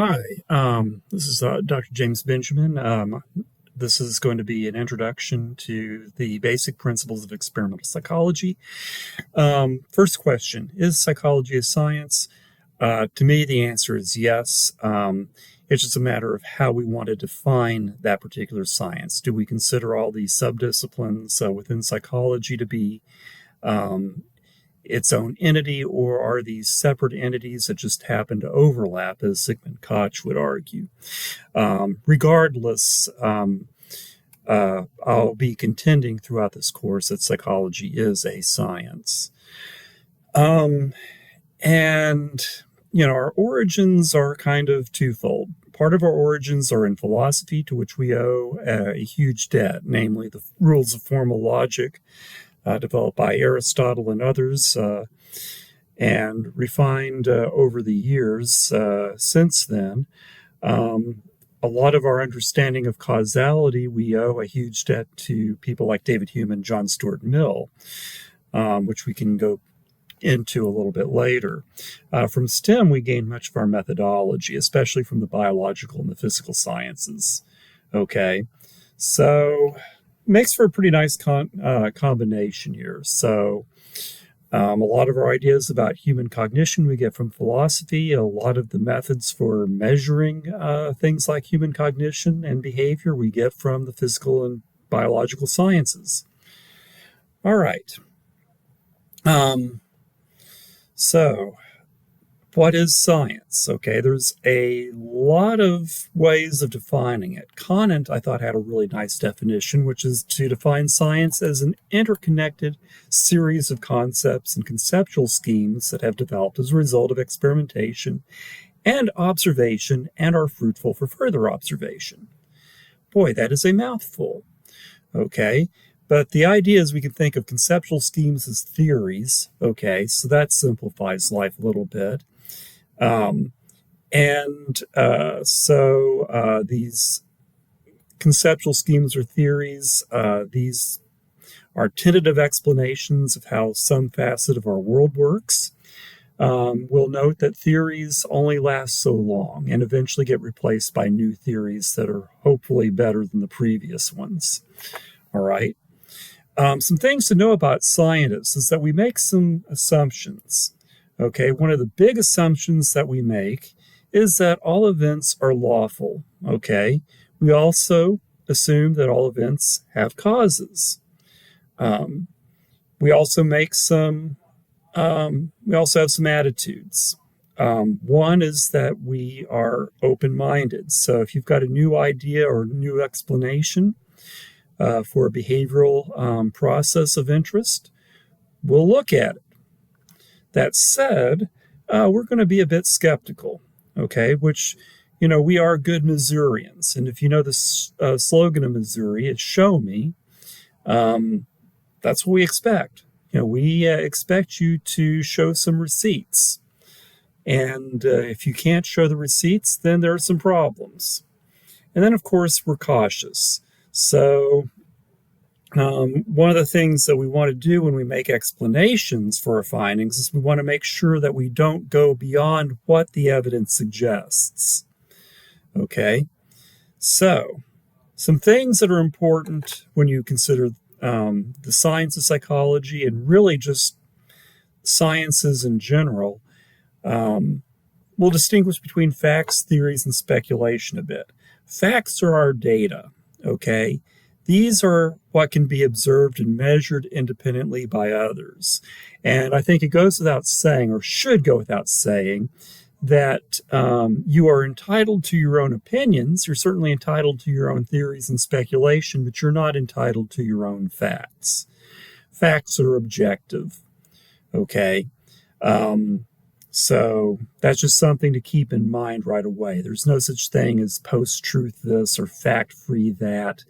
Hi, this is Dr. James Benjamin. This is going to be an introduction to the basic principles of experimental psychology. First question, is psychology a science? To me, the answer is yes. It's just a matter of how we want to define that particular science. Do we consider all these subdisciplines within psychology to be its own entity, or are these separate entities that just happen to overlap, as Sigmund Koch would argue? Regardless, I'll be contending throughout this course that psychology is a science. And, our origins are kind of twofold. Part of our origins are in philosophy, to which we owe a huge debt, namely the rules of formal logic, developed by Aristotle and others, and refined over the years since then. A lot of our understanding of causality, we owe a huge debt to people like David Hume and John Stuart Mill, which we can go into a little bit later. From STEM, we gain much of our methodology, especially from the biological and the physical sciences. Okay, so makes for a pretty nice combination here. So a lot of our ideas about human cognition we get from philosophy. A lot of the methods for measuring things like human cognition and behavior we get from the physical and biological sciences. All right. So what is science? Okay, there's a lot of ways of defining it. Conant, I thought, had a really nice definition, which is to define science as an interconnected series of concepts and conceptual schemes that have developed as a result of experimentation and observation and are fruitful for further observation. Boy, that is a mouthful. Okay, but the idea is we can think of conceptual schemes as theories. Okay, so that simplifies life a little bit. So these conceptual schemes or theories, these are tentative explanations of how some facet of our world works. We'll note that theories only last so long and eventually get replaced by new theories that are hopefully better than the previous ones. All right. Some things to know about scientists is that we make some assumptions. Okay, one of the big assumptions that we make is that all events are lawful. Okay, we also assume that all events have causes. We also make some. We also have some attitudes. One is that we are open-minded. So if you've got a new idea or new explanation for a behavioral process of interest, we'll look at it. That said, we're going to be a bit skeptical, okay, which, we are good Missourians. And if you know the slogan of Missouri, it's show me. That's what we expect. We expect you to show some receipts. And if you can't show the receipts, then there are some problems. And then, of course, we're cautious. So one of the things that we want to do when we make explanations for our findings is we want to make sure that we don't go beyond what the evidence suggests. Okay, so some things that are important when you consider the science of psychology and really just sciences in general. We'll distinguish between facts, theories, and speculation a bit. Facts are our data, okay? These are what can be observed and measured independently by others. And I think it goes without saying, or should go without saying, that you are entitled to your own opinions. You're certainly entitled to your own theories and speculation, but you're not entitled to your own facts. Facts are objective, okay? So that's just something to keep in mind right away. There's no such thing as post-truth this or fact-free that.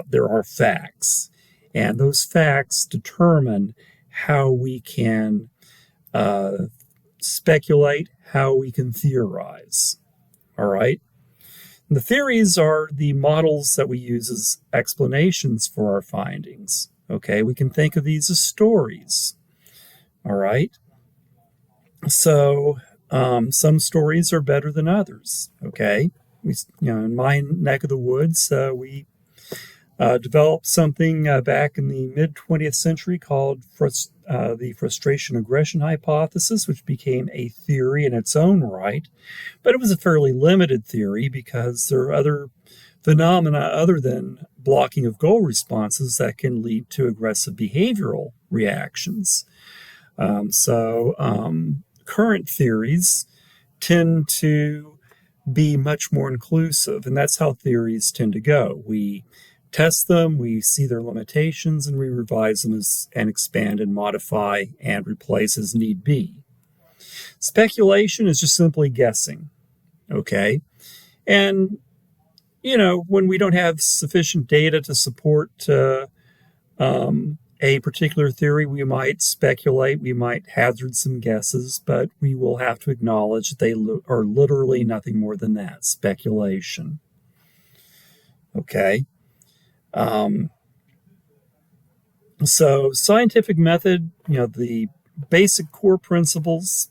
There are facts, and those facts determine how we can speculate, how we can theorize. All right? And the theories are the models that we use as explanations for our findings. Okay, we can think of these as stories. All right? So Some stories are better than others. Okay, in my neck of the woods, we developed something back in the mid 20th century called the frustration aggression hypothesis, which became a theory in its own right. But it was a fairly limited theory because there are other phenomena other than blocking of goal responses that can lead to aggressive behavioral reactions. Current theories tend to be much more inclusive, and that's how theories tend to go. We test them, we see their limitations, and we revise them and expand and modify and replace as need be. Speculation is just simply guessing, okay? And, when we don't have sufficient data to support a particular theory, we might speculate, we might hazard some guesses, but we will have to acknowledge that they are literally nothing more than that, speculation. Okay. So scientific method, the basic core principles,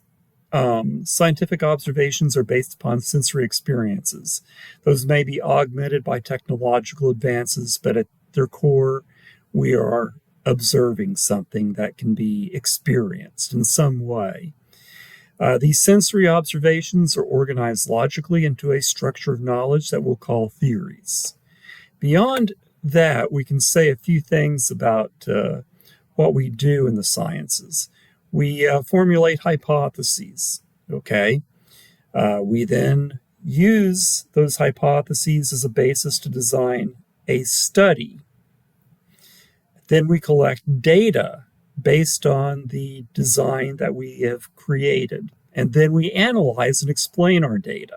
scientific observations are based upon sensory experiences. Those may be augmented by technological advances, but at their core, we are observing something that can be experienced in some way. These sensory observations are organized logically into a structure of knowledge that we'll call theories. Beyond that, we can say a few things about what we do in the sciences. We formulate hypotheses, okay? We then use those hypotheses as a basis to design a study. Then we collect data based on the design that we have created, and then we analyze and explain our data.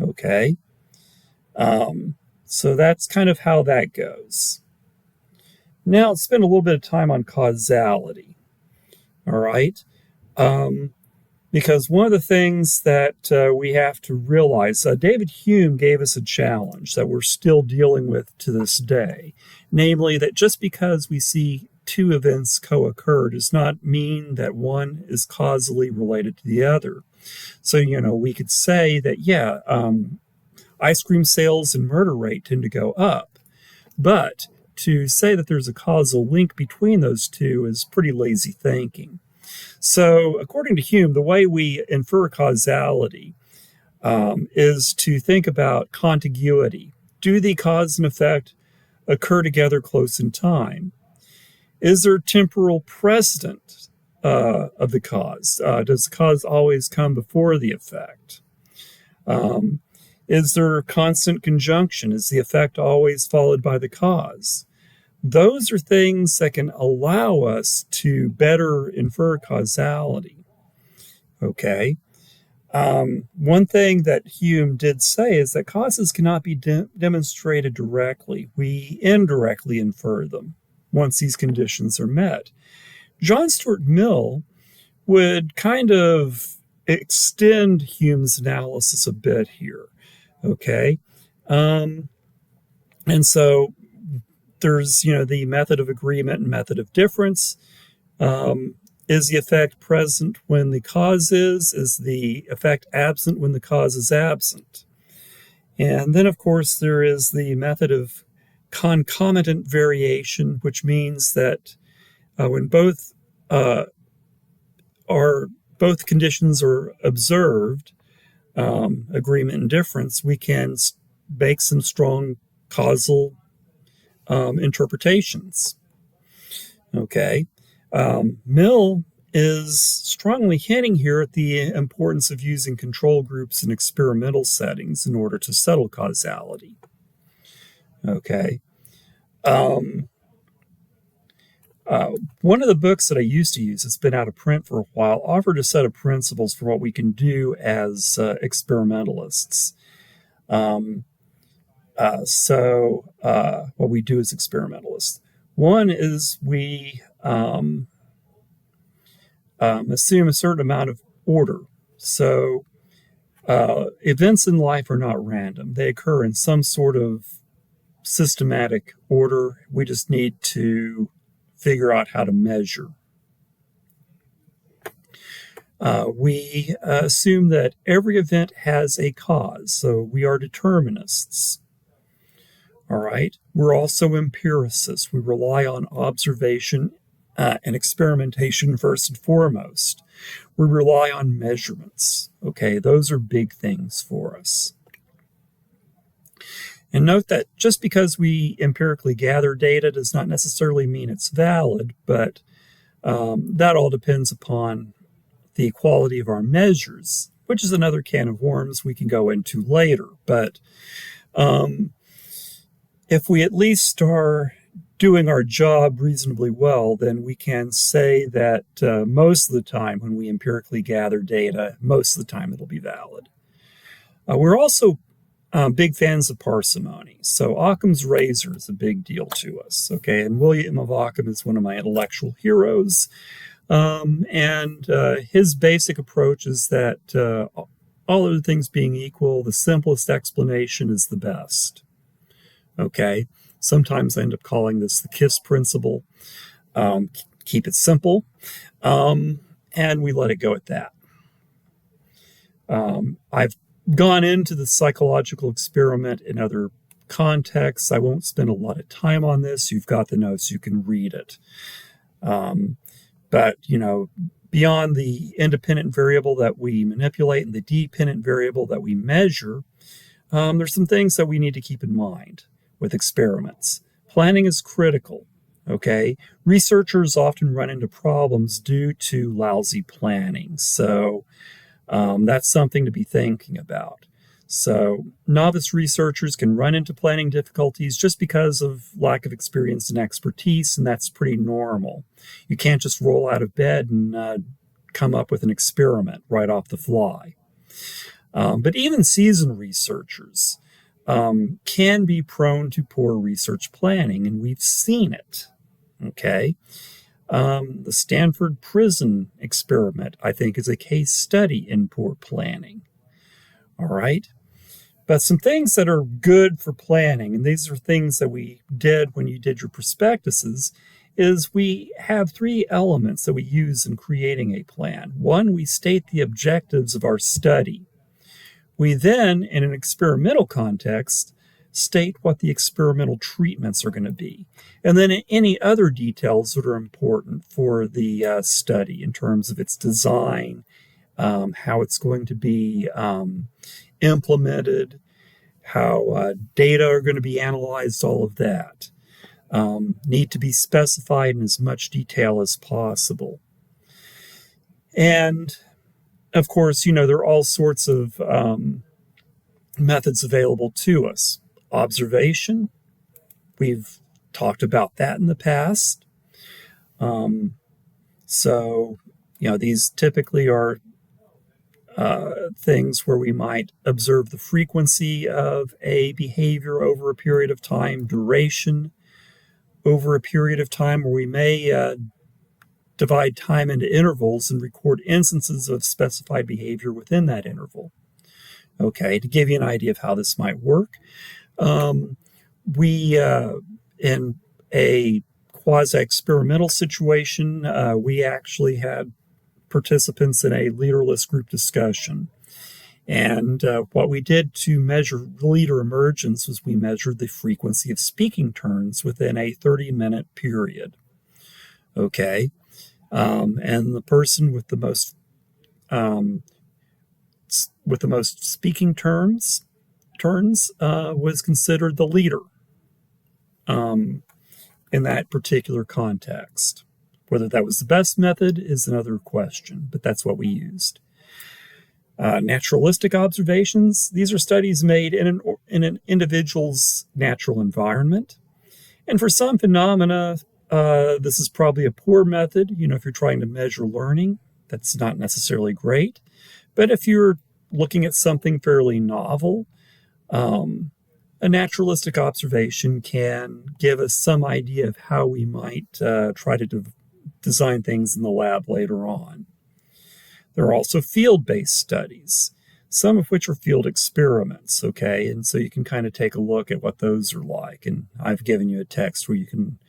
Okay? So that's kind of how that goes. Now let's spend a little bit of time on causality. All right? Because one of the things that we have to realize, David Hume gave us a challenge that we're still dealing with to this day, namely that just because we see two events co-occur does not mean that one is causally related to the other. So, we could say that, ice cream sales and murder rate tend to go up, but to say that there's a causal link between those two is pretty lazy thinking. So, according to Hume, the way we infer causality is to think about contiguity. Do the cause and effect occur together close in time? Is there temporal precedent of the cause? Does the cause always come before the effect? Is there constant conjunction? Is the effect always followed by the cause? Those are things that can allow us to better infer causality. Okay. One thing that Hume did say is that causes cannot be demonstrated directly. We indirectly infer them once these conditions are met. John Stuart Mill would kind of extend Hume's analysis a bit here. Okay. And so there's, the method of agreement and method of difference. Is the effect present when the cause is? Is the effect absent when the cause is absent? And then, of course, there is the method of concomitant variation, which means that when both conditions are observed, agreement and difference, we can make some strong causal interpretations. Okay. Mill is strongly hinting here at the importance of using control groups in experimental settings in order to settle causality. Okay. One of the books that I used to use, it's been out of print for a while, offered a set of principles for what we can do as experimentalists. What we do as experimentalists. One is we assume a certain amount of order. So events in life are not random. They occur in some sort of systematic order. We just need to figure out how to measure. We assume that every event has a cause, so we are determinists. All right. We're also empiricists. We rely on observation and experimentation first and foremost. We rely on measurements. Okay, those are big things for us. And note that just because we empirically gather data does not necessarily mean it's valid, but that all depends upon the quality of our measures, which is another can of worms we can go into later. But if we at least are doing our job reasonably well, then we can say that most of the time when we empirically gather data, most of the time it'll be valid. We're also big fans of parsimony. So Occam's razor is a big deal to us, okay? And William of Ockham is one of my intellectual heroes. And his basic approach is that all other things being equal, the simplest explanation is the best. Okay, sometimes I end up calling this the KISS principle. Keep it simple, and we let it go at that. I've gone into the psychological experiment in other contexts. I won't spend a lot of time on this. You've got the notes, you can read it. But, beyond the independent variable that we manipulate and the dependent variable that we measure, there's some things that we need to keep in mind with experiments. Planning is critical, okay? Researchers often run into problems due to lousy planning. So that's something to be thinking about. So novice researchers can run into planning difficulties just because of lack of experience and expertise, and that's pretty normal. You can't just roll out of bed and come up with an experiment right off the fly. But even seasoned researchers can be prone to poor research planning, and we've seen it, okay? The Stanford prison experiment, I think, is a case study in poor planning, all right? But some things that are good for planning, and these are things that we did when you did your prospectuses, is we have 3 elements that we use in creating a plan. 1, we state the objectives of our study. We then, in an experimental context, state what the experimental treatments are going to be. And then any other details that are important for the study in terms of its design, how it's going to be implemented, how data are going to be analyzed, all of that. Need to be specified in as much detail as possible. And of course, there are all sorts of methods available to us. Observation, we've talked about that in the past. So, these typically are things where we might observe the frequency of a behavior over a period of time, duration over a period of time, where we may divide time into intervals and record instances of specified behavior within that interval. Okay, to give you an idea of how this might work, we, in a quasi-experimental situation, we actually had participants in a leaderless group discussion. And what we did to measure leader emergence was we measured the frequency of speaking turns within a 30-minute period. Okay, and the person with the most speaking turns was considered the leader in that particular context. Whether that was the best method is another question, but that's what we used. Naturalistic observations, these are studies made in an individual's natural environment. And for some phenomena, this is probably a poor method. If you're trying to measure learning, that's not necessarily great. But if you're looking at something fairly novel, a naturalistic observation can give us some idea of how we might try to design things in the lab later on. There are also field-based studies, some of which are field experiments, okay? And so you can kind of take a look at what those are like. And I've given you a text where you can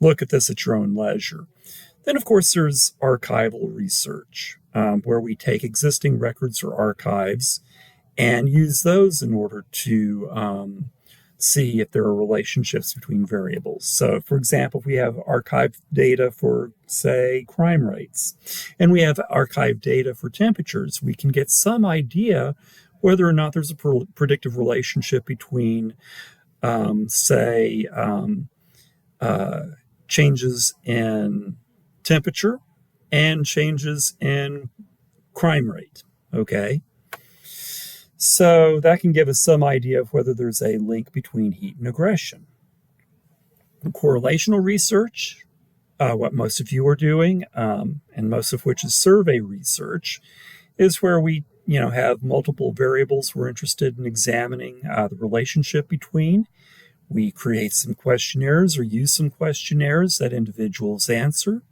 look at this at your own leisure. Then, of course, there's archival research. where we take existing records or archives and use those in order to see if there are relationships between variables. So, for example, if we have archived data for, say, crime rates, and we have archived data for temperatures, we can get some idea whether or not there's a predictive relationship between, say, changes in temperature and changes in crime rate. Okay. So that can give us some idea of whether there's a link between heat and aggression. Correlational research, what most of you are doing, and most of which is survey research, is where we have multiple variables we're interested in examining the relationship between. We create some questionnaires or use some questionnaires that individuals answer,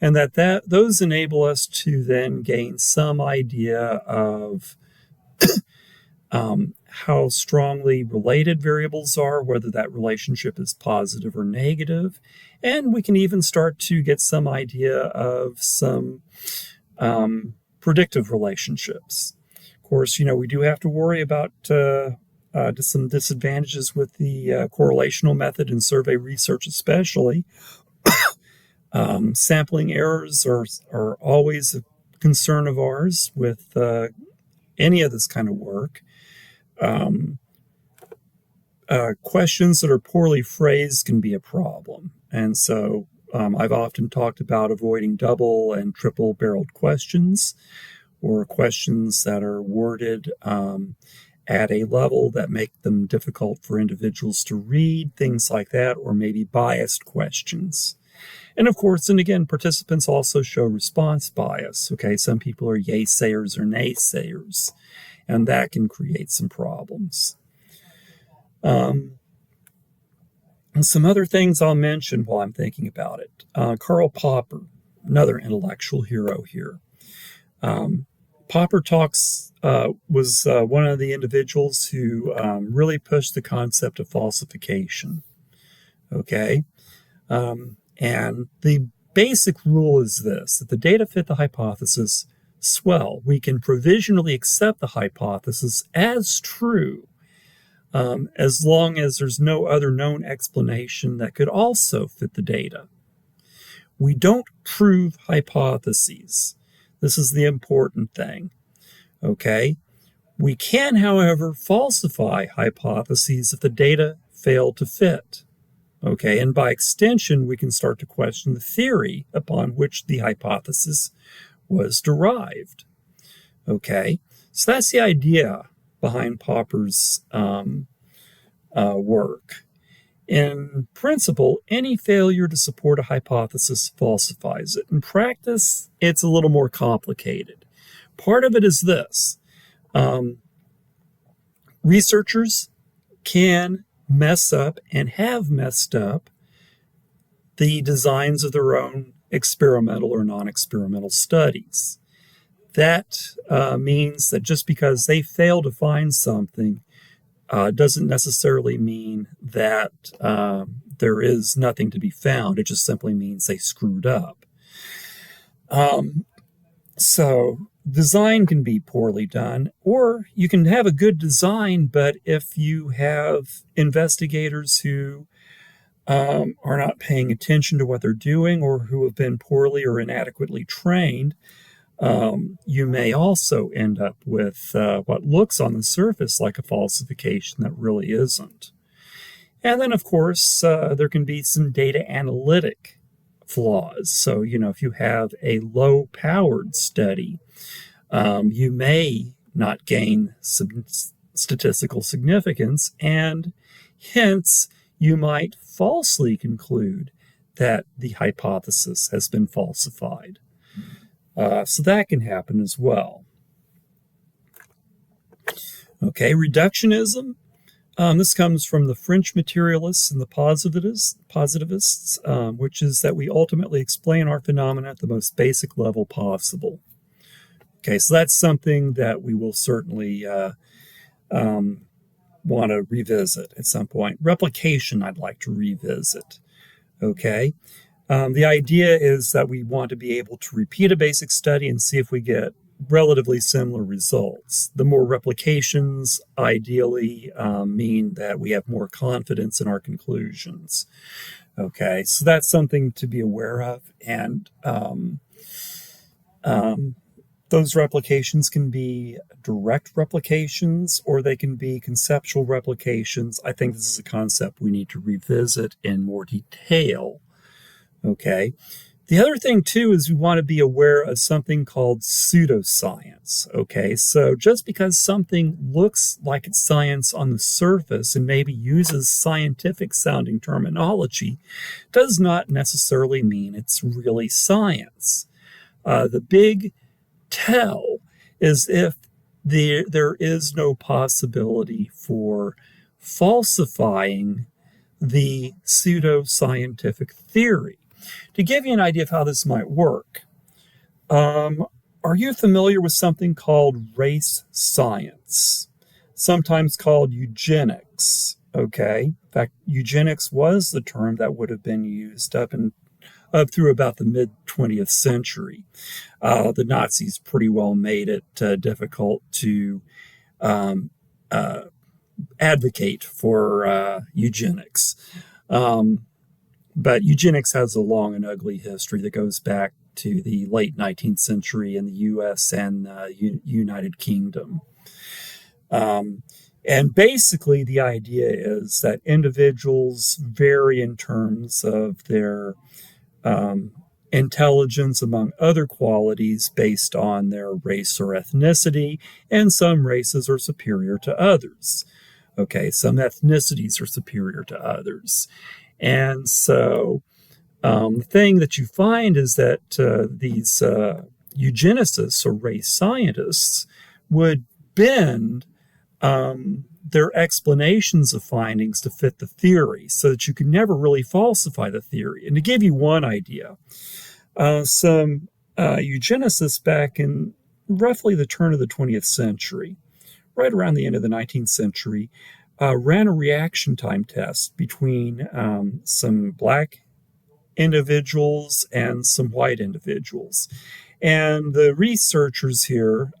and those enable us to then gain some idea of how strongly related variables are, whether that relationship is positive or negative. And we can even start to get some idea of some predictive relationships. Of course, we do have to worry about some disadvantages with the correlational method in survey research especially. Sampling errors are always a concern of ours with any of this kind of work. Questions that are poorly phrased can be a problem. And so I've often talked about avoiding double and triple barreled questions, or questions that are worded at a level that make them difficult for individuals to read, things like that, or maybe biased questions. And of course, and again, participants also show response bias. Okay, some people are yay-sayers or naysayers, and that can create some problems. And some other things I'll mention while I'm thinking about it. Karl Popper, another intellectual hero here. Popper was one of the individuals who really pushed the concept of falsification. Okay? And the basic rule is this, that the data fit the hypothesis swell. We can provisionally accept the hypothesis as true as long as there's no other known explanation that could also fit the data. We don't prove hypotheses. This is the important thing. Okay? We can, however, falsify hypotheses if the data fail to fit. Okay, and by extension, we can start to question the theory upon which the hypothesis was derived. Okay, so that's the idea behind Popper's work. In principle, any failure to support a hypothesis falsifies it. In practice, it's a little more complicated. Part of it is this. Researchers can mess up and have messed up the designs of their own experimental or non-experimental studies. That means that just because they fail to find something doesn't necessarily mean that there is nothing to be found. It just simply means they screwed up. So design can be poorly done, or you can have a good design, but if you have investigators who are not paying attention to what they're doing, or who have been poorly or inadequately trained, you may also end up with what looks on the surface like a falsification that really isn't. And then, of course, there can be some data analytic flaws. So, if you have a low-powered study, you may not gain some statistical significance, and hence you might falsely conclude that the hypothesis has been falsified. So that can happen as well. Okay, reductionism. This comes from the French materialists and the positivists, which is that we ultimately explain our phenomena at the most basic level possible. Okay, so that's something that we will certainly want to revisit at some point. Replication, I'd like to revisit. Okay, The idea is that we want to be able to repeat a basic study and see if we get relatively similar results. The more replications ideally mean that we have more confidence in our conclusions. Okay, so that's something to be aware of. And those replications can be direct replications or they can be conceptual replications. I think this is a concept we need to revisit in more detail. Okay. The other thing, too, is we want to be aware of something called pseudoscience. Okay, so just because something looks like it's science on the surface and maybe uses scientific sounding terminology does not necessarily mean it's really science. The big tell is if there is no possibility for falsifying the pseudoscientific theory. To give you an idea of how this might work, are you familiar with something called race science, sometimes called eugenics? Okay, in fact, eugenics was the term that would have been used up through about the mid-20th century. The Nazis pretty well made it difficult to advocate for eugenics. But eugenics has a long and ugly history that goes back to the late 19th century in the U.S. and United Kingdom. And basically, the idea is that individuals vary in terms of their intelligence, among other qualities, based on their race or ethnicity, and some races are superior to others. Okay, some ethnicities are superior to others. And so the thing that you find is that these eugenicists or race scientists would bend their explanations of findings to fit the theory so that you can never really falsify the theory. And to give you one idea, some eugenicists back in roughly the turn of the 20th century, right around the end of the 19th century, ran a reaction time test between some black individuals and some white individuals. And the researchers here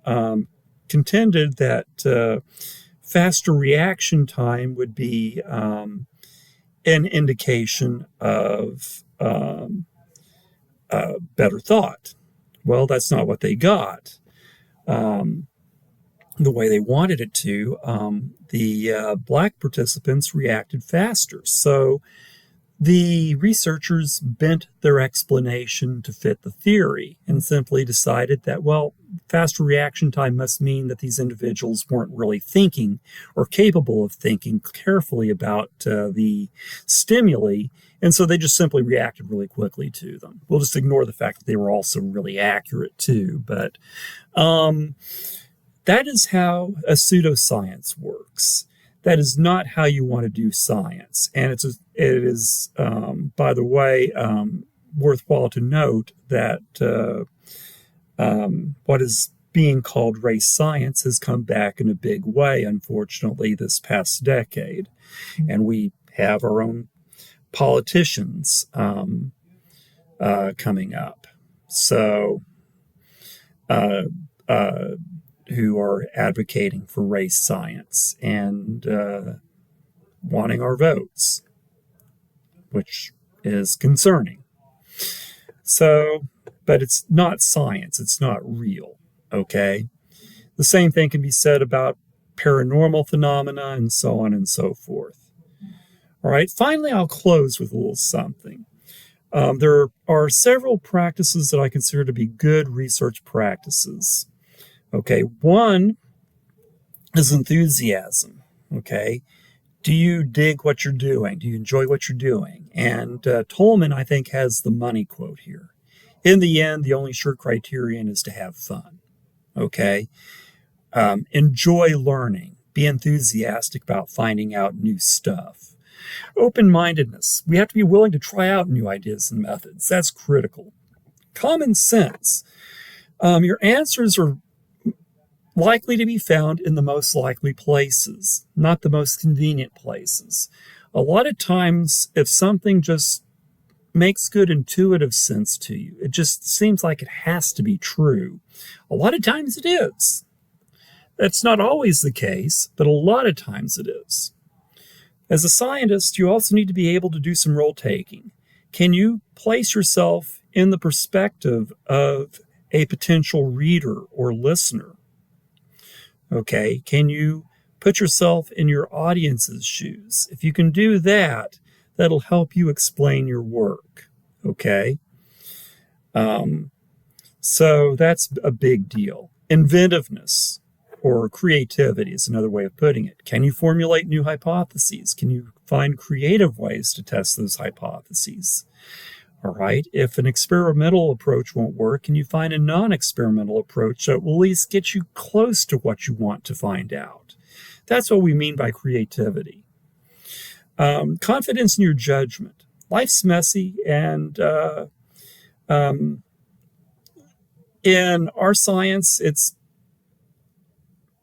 contended that faster reaction time would be an indication of better thought. Well, that's not what they got. The way they wanted it to, the black participants reacted faster. So the researchers bent their explanation to fit the theory and simply decided that, well, faster reaction time must mean that these individuals weren't really thinking or capable of thinking carefully about the stimuli, and so they just simply reacted really quickly to them. We'll just ignore the fact that they were also really accurate too, but that is how a pseudoscience works. That is not how you want to do science. And it is, by the way, worthwhile to note that what is being called race science has come back in a big way, unfortunately, this past decade. And we have our own politicians coming up. So, who are advocating for race science and wanting our votes, which is concerning. So, but it's not science. It's not real, okay? The same thing can be said about paranormal phenomena and so on and so forth. All right, finally, I'll close with a little something. There are several practices that I consider to be good research practices. Okay, one is enthusiasm. Okay, do you dig what you're doing? Do you enjoy what you're doing? And Tolman, I think, has the money quote here. In the end, the only sure criterion is to have fun. Okay, enjoy learning. Be enthusiastic about finding out new stuff. Open-mindedness. We have to be willing to try out new ideas and methods. That's critical. Common sense. Your answers are likely to be found in the most likely places, not the most convenient places. A lot of times, if something just makes good intuitive sense to you. It just seems like it has to be true. A lot of times it is. That's not always the case, but a lot of times it is. As a scientist, you also need to be able to do some role taking. Can you place yourself in the perspective of a potential reader or listener? Okay, can you put yourself in your audience's shoes? If you can do that, that'll help you explain your work. Okay, so that's a big deal. Inventiveness or creativity is another way of putting it. Can you formulate new hypotheses? Can you find creative ways to test those hypotheses? All right. If an experimental approach won't work, can you find a non-experimental approach that will at least get you close to what you want to find out? That's what we mean by creativity. Confidence in your judgment. Life's messy, and in our science, it's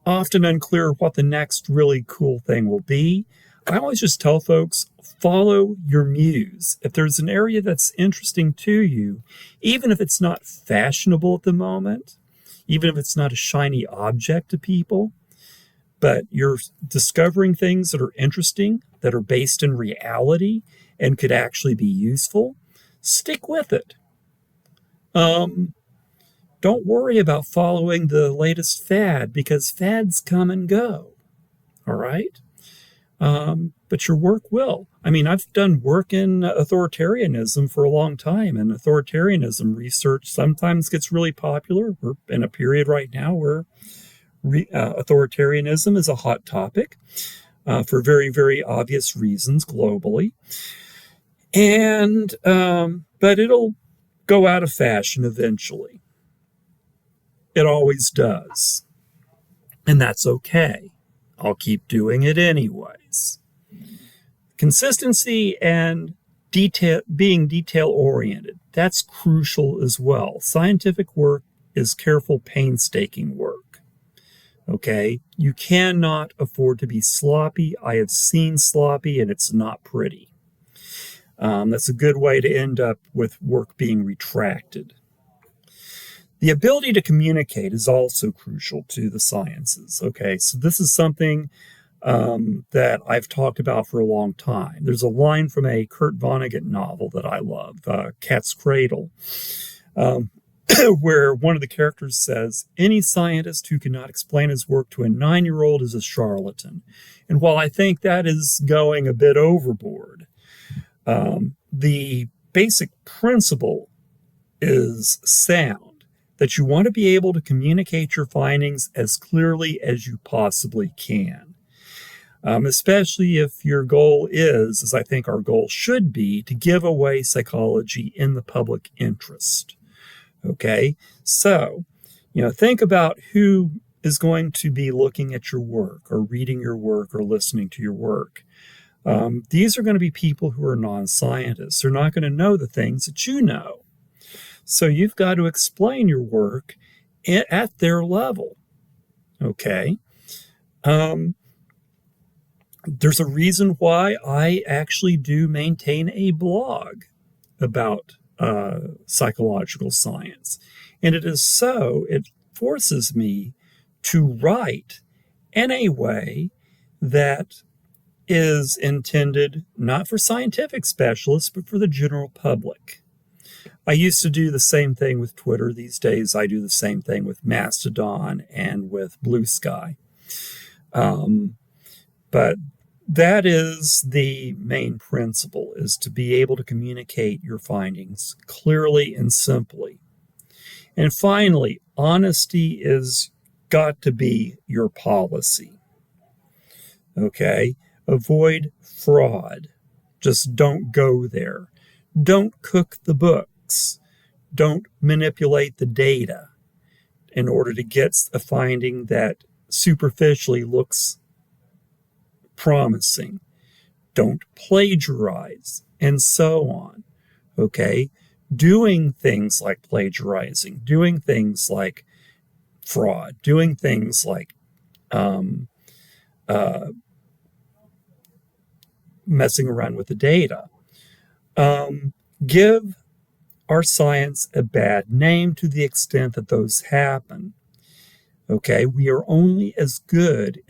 often unclear what the next really cool thing will be. I always just tell folks, follow your muse. If there's an area that's interesting to you, even if it's not fashionable at the moment, even if it's not a shiny object to people, but you're discovering things that are interesting, that are based in reality and could actually be useful, stick with it. Don't worry about following the latest fad, because fads come and go. All right? But your work will. I mean, I've done work in authoritarianism for a long time, and authoritarianism research sometimes gets really popular. We're in a period right now where authoritarianism is a hot topic for very, very obvious reasons globally. And but it'll go out of fashion eventually. It always does. And that's okay. I'll keep doing it anyways. Consistency and being detail-oriented, that's crucial as well. Scientific work is careful, painstaking work. Okay? You cannot afford to be sloppy. I have seen sloppy, and it's not pretty. That's a good way to end up with work being retracted. The ability to communicate is also crucial to the sciences. Okay, so this is something that I've talked about for a long time. There's a line from a Kurt Vonnegut novel that I love, Cat's Cradle, where one of the characters says, "Any scientist who cannot explain his work to a 9-year-old is a charlatan." And while I think that is going a bit overboard, the basic principle is sound. That you want to be able to communicate your findings as clearly as you possibly can. Especially if your goal is, as I think our goal should be, to give away psychology in the public interest. Okay? So, think about who is going to be looking at your work or reading your work or listening to your work. These are going to be people who are non-scientists. They're not going to know the things that you know. So you've got to explain your work at their level, okay? There's a reason why I actually do maintain a blog about psychological science. And it forces me to write in a way that is intended not for scientific specialists, but for the general public. I used to do the same thing with Twitter. These days, I do the same thing with Mastodon and with Blue Sky. But that is the main principle, is to be able to communicate your findings clearly and simply. And finally, honesty is got to be your policy. Okay? Avoid fraud. Just don't go there. Don't cook the books. Don't manipulate the data in order to get a finding that superficially looks promising. Don't plagiarize, and so on. Okay? Doing things like plagiarizing, doing things like fraud, doing things like messing around with the data give our science a bad name to the extent that those happen. Okay, we are only as good